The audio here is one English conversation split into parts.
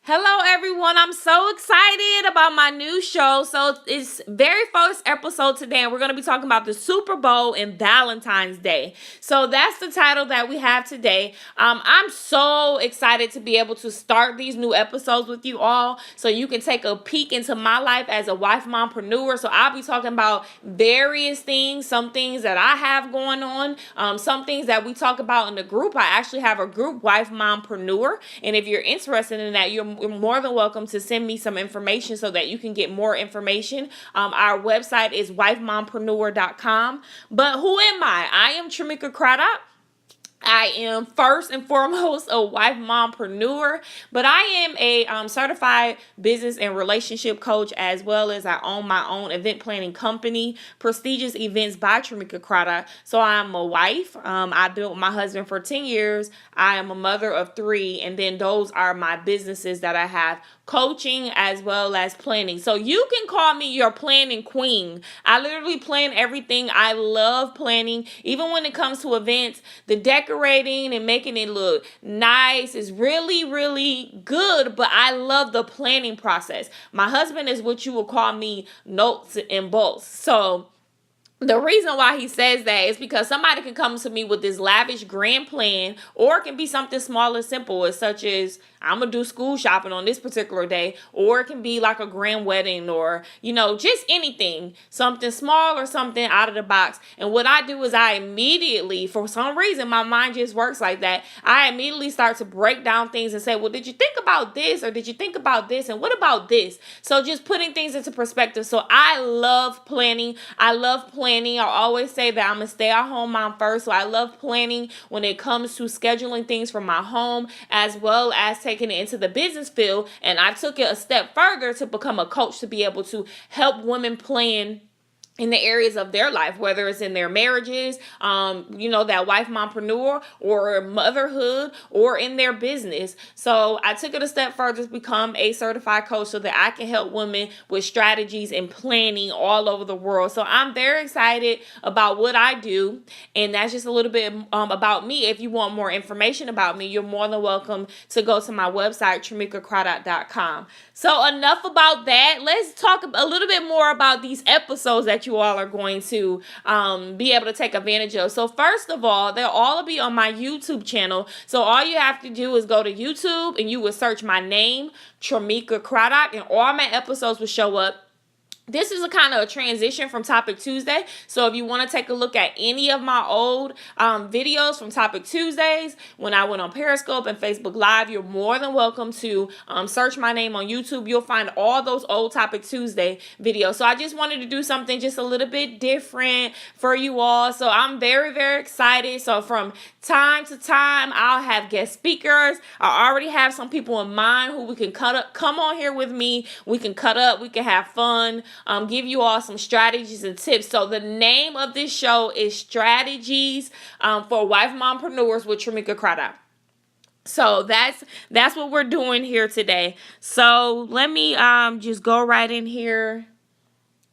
Hello, everyone. I'm so excited about my new show. So, it's very first episode today, and we're going to be talking about the Super Bowl and Valentine's Day. So, that's the title that we have today. I'm so excited to be able to start these new episodes with you all so you can take a peek into my life as a wife mompreneur. So, I'll be talking about various things, some things that I have going on, some things that we talk about in the group. I actually have a group, Wife Mompreneur, and if you're interested in that, you're more than welcome to send me some information so that you can get more information. Our website is wifemompreneur.com. But who am I? I am Tramika Craddock. I am first and foremost a wife mompreneur, but I am a certified business and relationship coach, as well as I own my own event planning company, Prestigious Events by Tramika Craddock. So I'm a wife. I've been with my husband for 10 years. I am a mother of 3, and then those are my businesses that I have, coaching as well as planning. So you can call me your planning queen. I literally plan everything. I love planning. Even when it comes to events, the decorating and making it look nice is really, really good, but I love the planning process. My husband is what you would call me notes and bolts. So the reason why he says that is because somebody can come to me with this lavish grand plan, or it can be something small and simple, as such as I'm going to do school shopping on this particular day, or it can be like a grand wedding, or, just anything, something small or something out of the box. And what I do is I immediately, for some reason, my mind just works like that. I immediately start to break down things and say, well, did you think about this? Or did you think about this? And what about this? So just putting things into perspective. So I love planning. I always say that I'm a stay-at-home mom first, so I love planning when it comes to scheduling things for my home, as well as taking it into the business field. And I took it a step further to become a coach to be able to help women plan in the areas of their life, whether it's in their marriages, that wife mompreneur, or motherhood, or in their business. So I took it a step further to become a certified coach so that I can help women with strategies and planning all over the world. So I'm very excited about what I do, and that's just a little bit about me. If you want more information about me, you're more than welcome to go to my website, tramikacraddock.com. So enough about that. Let's talk a little bit more about these episodes that you all are going to be able to take advantage of. So first of all, they'll all be on my YouTube channel. So all you have to do is go to YouTube and you will search my name, Tramika Craddock, and all my episodes will show up. This is a kind of a transition from Topic Tuesday. So if you want to take a look at any of my old videos from Topic Tuesdays, when I went on Periscope and Facebook Live, you're more than welcome to search my name on YouTube. You'll find all those old Topic Tuesday videos. So I just wanted to do something just a little bit different for you all. So I'm very, very excited. So from time to time, I'll have guest speakers. I already have some people in mind who we can come on here with me. We can cut up. We can have fun. Give you all some strategies and tips. So the name of this show is Strategies for Wife Mompreneurs with Tramika Craddock. So that's what we're doing here today. So let me just go right in here.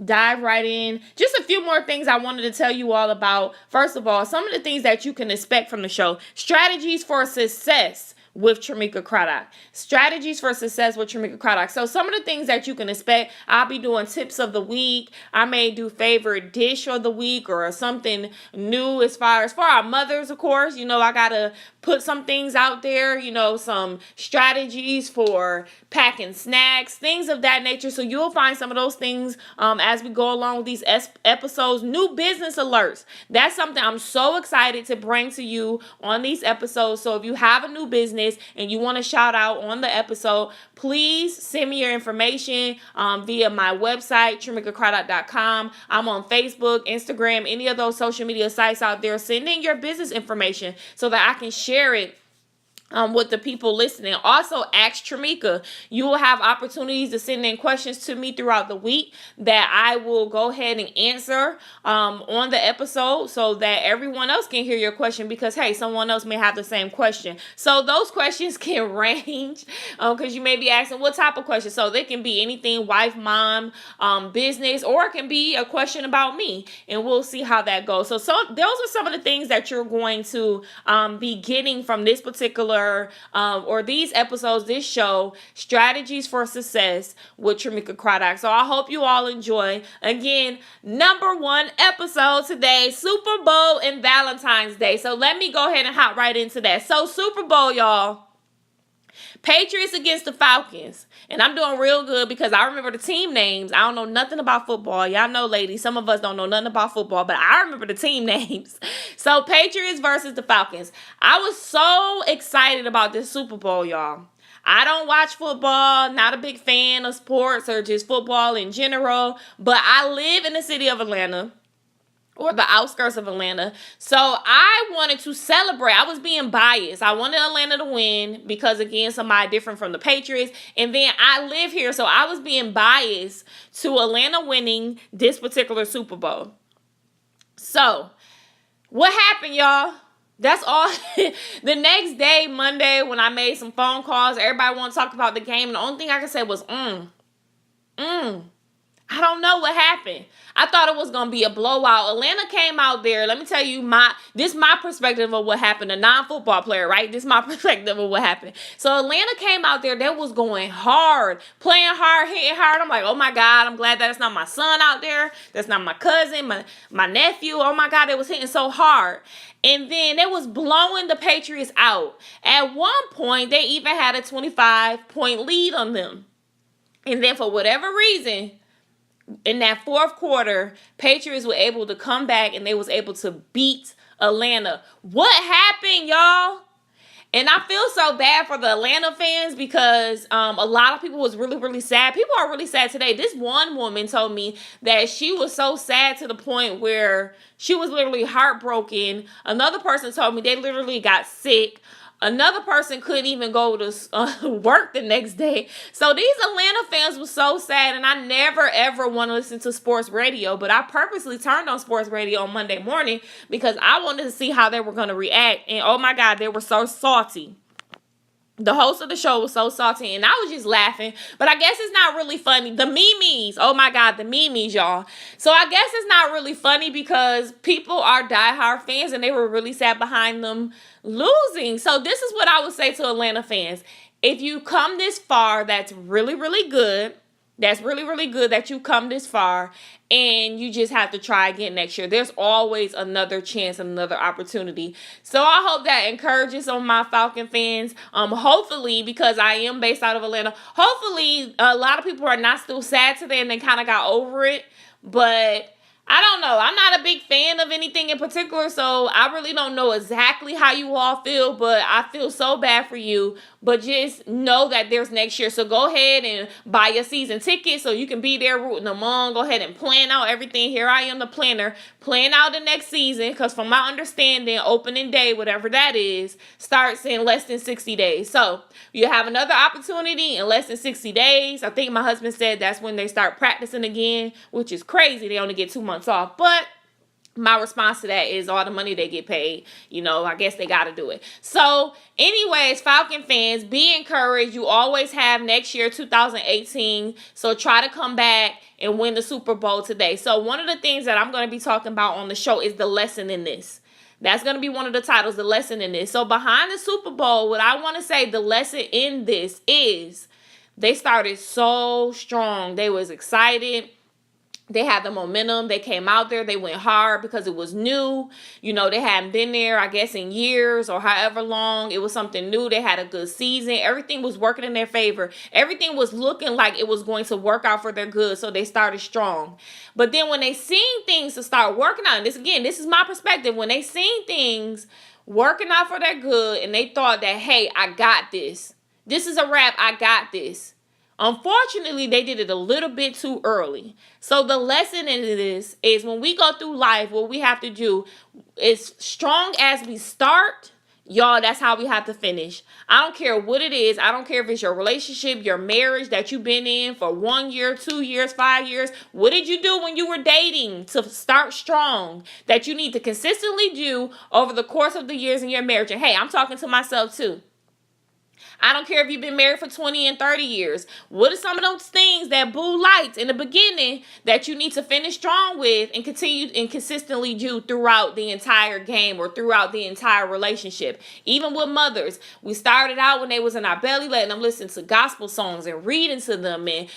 Dive right in. Just a few more things I wanted to tell you all about. First of all, some of the things that you can expect from the show. Strategies for success with Tramika Craddock. Strategies for success with Tramika Craddock. So some of the things that you can expect, I'll be doing tips of the week. I may do favorite dish of the week or something new as far as for our mothers, of course. I got to put some things out there, some strategies for packing snacks, things of that nature. So you'll find some of those things as we go along with these episodes. New business alerts. That's something I'm so excited to bring to you on these episodes. So if you have a new business and you want to shout out on the episode, please send me your information via my website, tramikacraddock.com. I'm on Facebook, Instagram, any of those social media sites out there. Send in your business information so that I can share it with the people listening. Also, ask Tramika. You will have opportunities to send in questions to me throughout the week that I will go ahead and answer on the episode so that everyone else can hear your question, because, hey, someone else may have the same question. So those questions can range because you may be asking what type of question. So they can be anything, wife, mom, business, or it can be a question about me, and we'll see how that goes. So those are some of the things that you're going to be getting from this particular or these episodes, this show, Strategies for Success with Tramika Craddock. So I hope you all enjoy. Again, number 1 episode today, Super Bowl and Valentine's Day. So let me go ahead and hop right into that. So Super Bowl, y'all. Patriots against the Falcons. And I'm doing real good because I remember the team names. I don't know nothing about football. Y'all know, ladies, some of us don't know nothing about football, but I remember the team names. So Patriots versus the Falcons. I was so excited about this Super Bowl, y'all. I don't watch football, not a big fan of sports or just football in general, but I live in the city of Atlanta, or the outskirts of Atlanta. So I wanted to celebrate. I was being biased. I wanted Atlanta to win because, again, somebody different from the Patriots. And then I live here, so I was being biased to Atlanta winning this particular Super Bowl. So what happened, y'all? That's all. The next day, Monday, when I made some phone calls, everybody wanted to talk about the game. And the only thing I could say was, I don't know what happened. I thought it was going to be a blowout. Atlanta came out there. Let me tell you, my perspective of what happened. A non-football player, right? This is my perspective of what happened. So Atlanta came out there. They was going hard, playing hard, hitting hard. I'm like, oh my God, I'm glad that's not my son out there. That's not my cousin, my nephew. Oh my God, they was hitting so hard. And then they was blowing the Patriots out. At one point, they even had a 25-point lead on them. And then for whatever reason, in that fourth quarter, Patriots were able to come back and they was able to beat Atlanta. What happened, y'all? And I feel so bad for the Atlanta fans because a lot of people was really, really sad. People are really sad today. This one woman told me that she was so sad to the point where she was literally heartbroken. Another person told me they literally got sick. Another person couldn't even go to work the next day. So these Atlanta fans were so sad, and I never, ever want to listen to sports radio, but I purposely turned on sports radio on Monday morning because I wanted to see how they were going to react, and oh my God, they were so salty. The host of the show was so salty, and I was just laughing. But I guess it's not really funny. The memes. Oh, my God, the memes, y'all. So I guess it's not really funny because people are diehard fans, and they were really sad behind them losing. So this is what I would say to Atlanta fans. If you come this far, that's really, really good. That's really, really good that you come this far, and you just have to try again next year. There's always another chance, another opportunity. So I hope that encourages some of my Falcon fans. Hopefully, because I am based out of Atlanta, hopefully a lot of people are not still sad today and they kind of got over it. But I don't know. I'm not a big fan of anything in particular, so I really don't know exactly how you all feel, but I feel so bad for you. But just know that there's next year. So go ahead and buy your season ticket so you can be there rooting them on. Go ahead and plan out everything. Here I am, the planner, plan out the next season, because from my understanding, opening day, whatever that is, starts in less than 60 days. So you have another opportunity in less than 60 days. I think my husband said that's when they start practicing again, which is crazy. They only get 2 months off. But my response to that is all the money they get paid. I guess they got to do it. So anyways, Falcon fans, be encouraged. You always have next year, 2018. So try to come back and win the Super Bowl today. So one of the things that I'm going to be talking about on the show is the lesson in this. That's going to be one of the titles, the lesson in this. So behind the Super Bowl, what I want to say, the lesson in this is they started so strong. They was excited. They had the momentum. They came out there. They went hard because it was new. They hadn't been there, I guess, in years or however long. It was something new. They had a good season. Everything was working in their favor. Everything was looking like it was going to work out for their good. So they started strong. But then when they seen things to start working out, and this is my perspective. When they seen things working out for their good and they thought that, hey, I got this. This is a wrap. I got this. Unfortunately, they did it a little bit too early. So the lesson in this is when we go through life, what we have to do is strong as we start, y'all, that's how we have to finish. I don't care what it is. I don't care if it's your relationship, your marriage that you've been in for 1 year, 2 years, 5 years. What did you do when you were dating to start strong that you need to consistently do over the course of the years in your marriage? And hey, I'm talking to myself too. I don't care if you've been married for 20 and 30 years. What are some of those things that boo liked in the beginning that you need to finish strong with and continue and consistently do throughout the entire game or throughout the entire relationship? Even with mothers, we started out when they was in our belly, letting them listen to gospel songs and reading to them. And,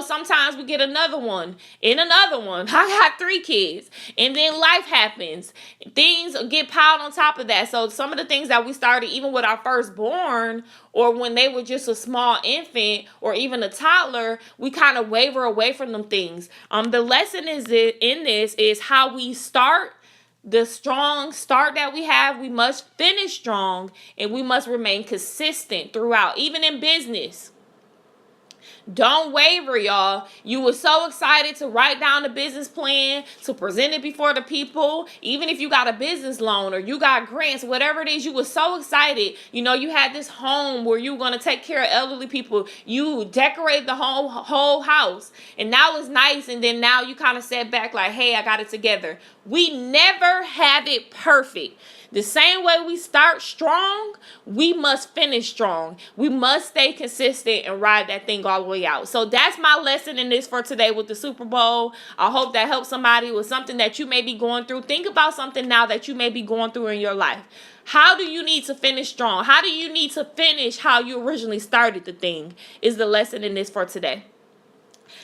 sometimes we get another one and another one. I got 3 kids. And then life happens. Things get piled on top of that. So some of the things that we started, even with our firstborn, or when they were just a small infant or even a toddler, we kind of waver away from them things. The lesson in this is how we start. The strong start that we have, we must finish strong, and we must remain consistent throughout, even in business. Don't waver, y'all. You were so excited to write down the business plan, to present it before the people. Even if you got a business loan or you got grants, whatever it is, you were so excited. You had this home where you were going to take care of elderly people. You decorated the whole house. And now it's nice. And then now you kind of sat back like, hey, I got it together. We never have it perfect. The same way we start strong, we must finish strong. We must stay consistent and ride that thing all the way out. So that's my lesson in this for today with the Super Bowl. I hope that helps somebody with something that you may be going through. Think about something now that you may be going through in your life. How do you need to finish strong? How do you need to finish how you originally started the thing? Is the lesson in this for today.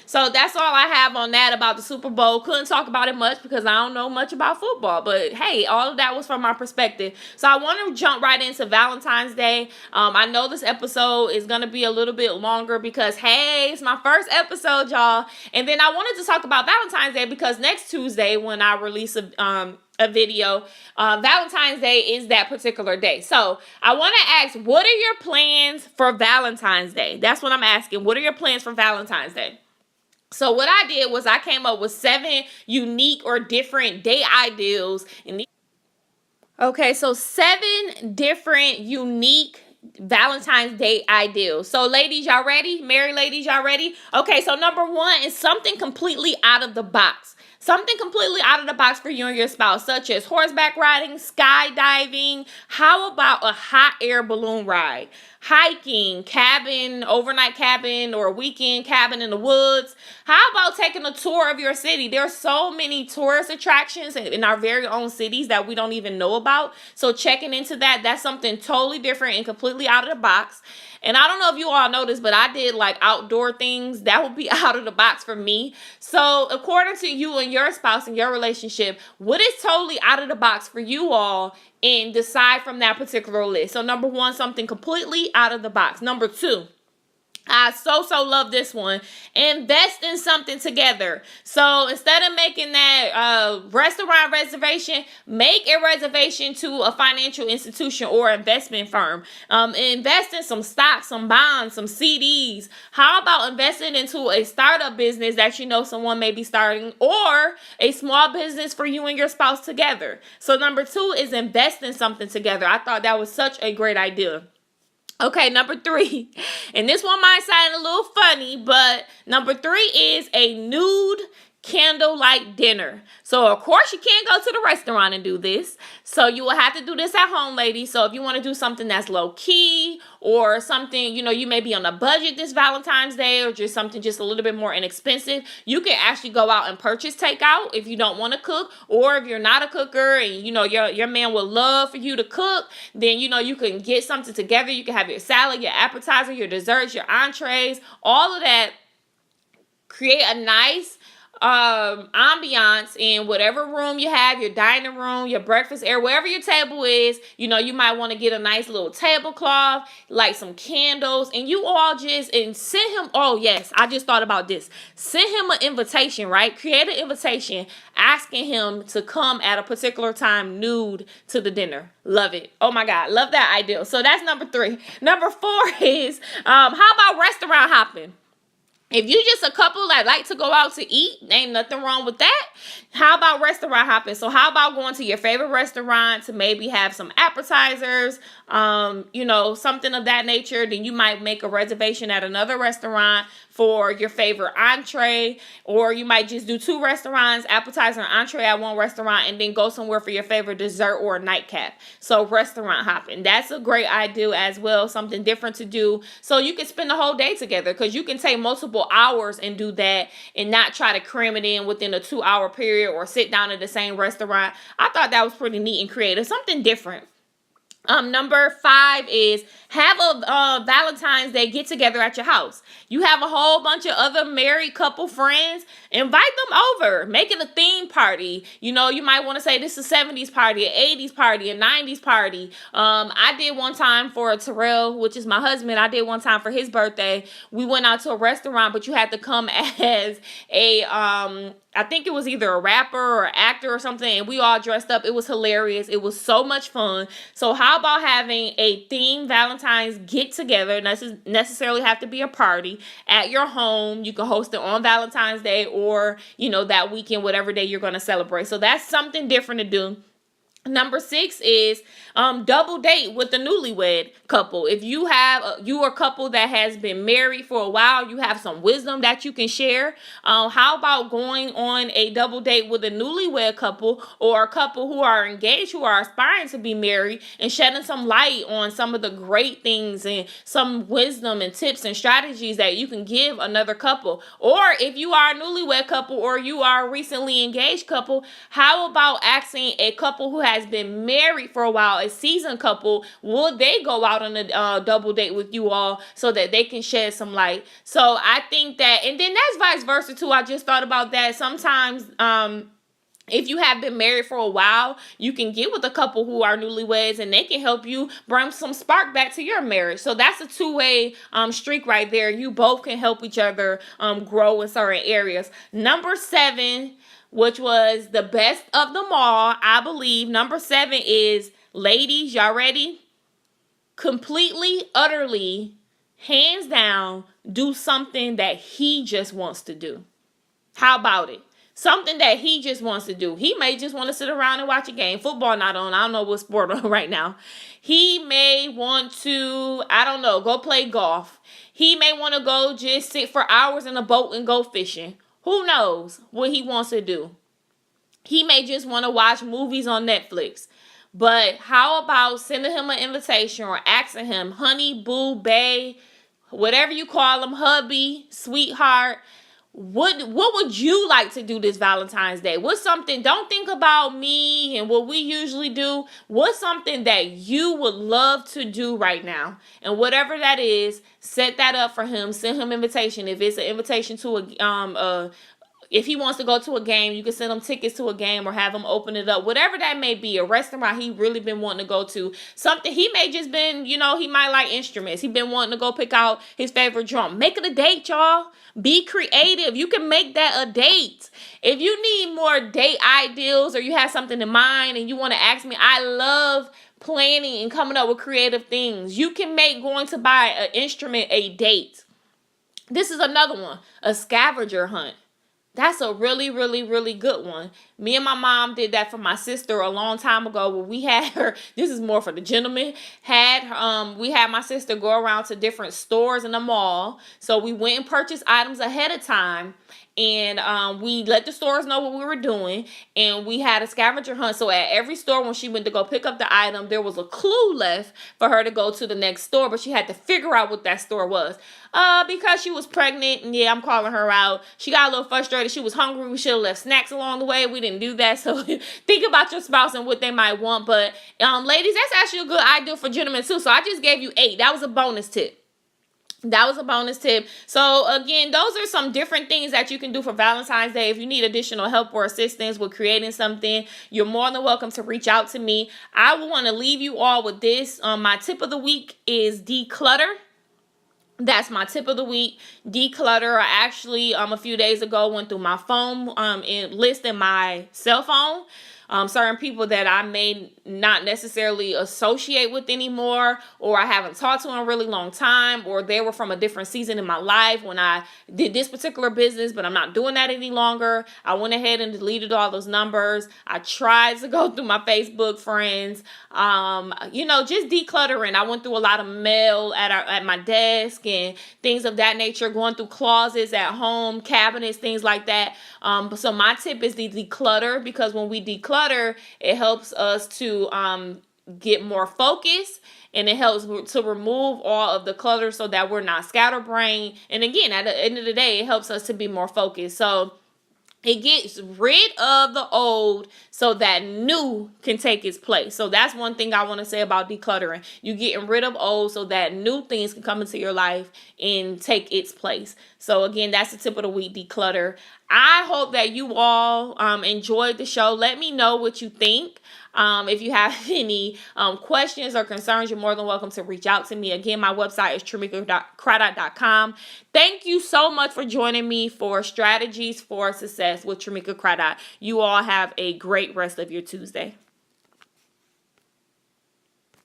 So that's all I have on that about the Super Bowl. Couldn't talk about it much because I don't know much about football. But hey, all of that was from my perspective. So I want to jump right into Valentine's Day. I know this episode is going to be a little bit longer because, hey, it's my first episode, y'all. And then I wanted to talk about Valentine's Day because next Tuesday when I release a video, Valentine's Day is that particular day. So I want to ask, what are your plans for Valentine's Day? That's what I'm asking. What are your plans for Valentine's Day? So what I did was I came up with 7 unique or different day ideals. Okay, so 7 different unique Valentine's Day ideals. So ladies, y'all ready? Married ladies, y'all ready? Okay, so number 1 is something completely out of the box. Something completely out of the box for you and your spouse, such as horseback riding, skydiving. How about a hot air balloon ride? Hiking, overnight cabin, or a weekend cabin in the woods. How about taking a tour of your city? There's so many tourist attractions in our very own cities that we don't even know about. So checking into that's something totally different and completely out of the box. And I don't know if you all noticed, but I did like outdoor things that would be out of the box for me. So according to you and your spouse and your relationship, what is totally out of the box for you all, and decide from that particular list? So number 1, something completely out of the box. Number 2, I so love this one. Invest in something together. So instead of making that restaurant reservation, make a reservation to a financial institution or investment firm. Invest in some stocks, some bonds, some CDs. How about investing into a startup business that someone may be starting, or a small business for you and your spouse together? So number 2 is invest in something together. I thought that was such a great idea. Okay, number 3, and this one might sound a little funny, but number 3 is a nude candlelight dinner. So of course you can't go to the restaurant and do this. So you will have to do this at home, ladies. So if you want to do something that's low key, or something, you may be on a budget this Valentine's Day, or just something just a little bit more inexpensive, you can actually go out and purchase takeout if you don't want to cook. Or if you're not a cooker and your man would love for you to cook, then you can get something together. You can have your salad, your appetizer, your desserts, your entrees, all of that. Create a nice ambiance in whatever room you have, your dining room, your breakfast area, wherever your table is. You might want to get a nice little tablecloth, like some candles, and you all and send him, oh yes, I just thought about this. Send him an invitation, right? Create an invitation asking him to come at a particular time nude to the dinner. Love it. Oh my God, love that idea. So that's number 3. Number 4 is, how about restaurant hopping? If you just a couple that like to go out to eat, ain't nothing wrong with that. How about restaurant hopping? So how about going to your favorite restaurant to maybe have some appetizers, something of that nature. Then you might make a reservation at another restaurant for your favorite entree, or you might just do two restaurants, appetizer and entree at one restaurant, and then go somewhere for your favorite dessert or a nightcap. So restaurant hopping, that's a great idea as well, something different to do. So you can spend the whole day together, because you can take multiple hours and do that and not try to cram it in within a 2-hour period or sit down at the same restaurant. I thought that was pretty neat and creative, something different. Number 5 is have a Valentine's Day get together at your house. You have a whole bunch of other married couple friends, invite them over, make it a theme party. You might want to say this is a 70s party, an 80s party, a 90s party. I did one time for Terrell, which is my husband. I did one time for his birthday. We went out to a restaurant, but you had to come as a I think it was either a rapper or actor or something, and we all dressed up. It was hilarious. It was so much fun. So how about having a themed Valentine's get together? It doesn't necessarily have to be a party at your home. You can host it on Valentine's Day or, that weekend, whatever day you're going to celebrate. So that's something different to do. Number 6 is double date with the newlywed couple. If you are a couple that has been married for a while, you have some wisdom that you can share. How about going on a double date with a newlywed couple or a couple who are engaged, who are aspiring to be married, and shedding some light on some of the great things and some wisdom and tips and strategies that you can give another couple. Or if you are a newlywed couple or you are a recently engaged couple, how about asking a couple who has been married for a while, a seasoned couple, will they go out on a double date with you all so that they can shed some light? So I think that, and then that's vice versa too. I just thought about that. Sometimes, if you have been married for a while, you can get with a couple who are newlyweds and they can help you bring some spark back to your marriage. So that's a two-way streak right there. You both can help each other grow in certain areas. Number 7, which was the best of them all, I believe. Number 7 is, ladies, y'all ready? Completely, utterly, hands down, do something that he just wants to do. How about it? Something that he just wants to do. He may just want to sit around and watch a game. Football not on. I don't know what sport on right now. He may want to, go play golf. He may want to go just sit for hours in a boat and go fishing. Who knows what he wants to do? He may just want to watch movies on Netflix. But how about sending him an invitation or asking him, honey, boo, bae, whatever you call him, hubby, sweetheart, what would you like to do this Valentine's Day? What's something, don't think about me and what we usually do. What's something that you would love to do right now? And whatever that is, set that up for him. Send him invitation. If it's an invitation to if he wants to go to a game, you can send him tickets to a game or have him open it up. Whatever that may be, a restaurant he really been wanting to go to. Something he may just been, he might like instruments. He been wanting to go pick out his favorite drum. Make it a date, y'all. Be creative. You can make that a date. If you need more date ideals or you have something in mind and you want to ask me, I love planning and coming up with creative things. You can make going to buy an instrument a date. This is another one, a scavenger hunt. That's a really, really, really good one. Me and my mom did that for my sister a long time ago. Where we had her, this is more for the gentlemen, we had my sister go around to different stores in the mall. So we went and purchased items ahead of time. And we let the stores know what we were doing. And we had a scavenger hunt. So at every store, when she went to go pick up the item, there was a clue left for her to go to the next store. But she had to figure out what that store was. Because she was pregnant, and yeah, I'm calling her out. She got a little frustrated. She was hungry. We should have left snacks along the way. We didn't do that. So think about your spouse and what they might want. But ladies, that's actually a good idea for gentlemen too. So I just gave you 8. That was a bonus tip. So again, those are some different things that you can do for Valentine's Day. If you need additional help or assistance with creating something, you're more than welcome to reach out to me. I will want to leave you all with this. My tip of the week is declutter. That's my tip of the week. Declutter. I actually, a few days ago went through my phone list in my cell phone. certain people that I may not necessarily associate with anymore, or I haven't talked to in a really long time, or they were from a different season in my life when I did this particular business, but I'm not doing that any longer. I went ahead and deleted all those numbers. I tried to go through my Facebook friends, just decluttering. I went through a lot of mail at my desk and things of that nature, going through closets at home, cabinets, things like that. So my tip is to declutter, because when we declutter, it helps us to get more focus, and it helps to remove all of the clutter so that we're not scatterbrained. And again, at the end of the day, it helps us to be more focused. So it gets rid of the old so that new can take its place. So that's one thing I want to say about decluttering. You getting rid of old so that new things can come into your life and take its place. So again, that's the tip of the week: declutter. I hope that you all enjoyed the show. Let me know what you think. If you have any questions or concerns, you're more than welcome to reach out to me. Again, my website is Tramika.Craddock.com. Thank you so much for joining me for Strategies for Success with Tramika Craddock. You all have a great rest of your Tuesday.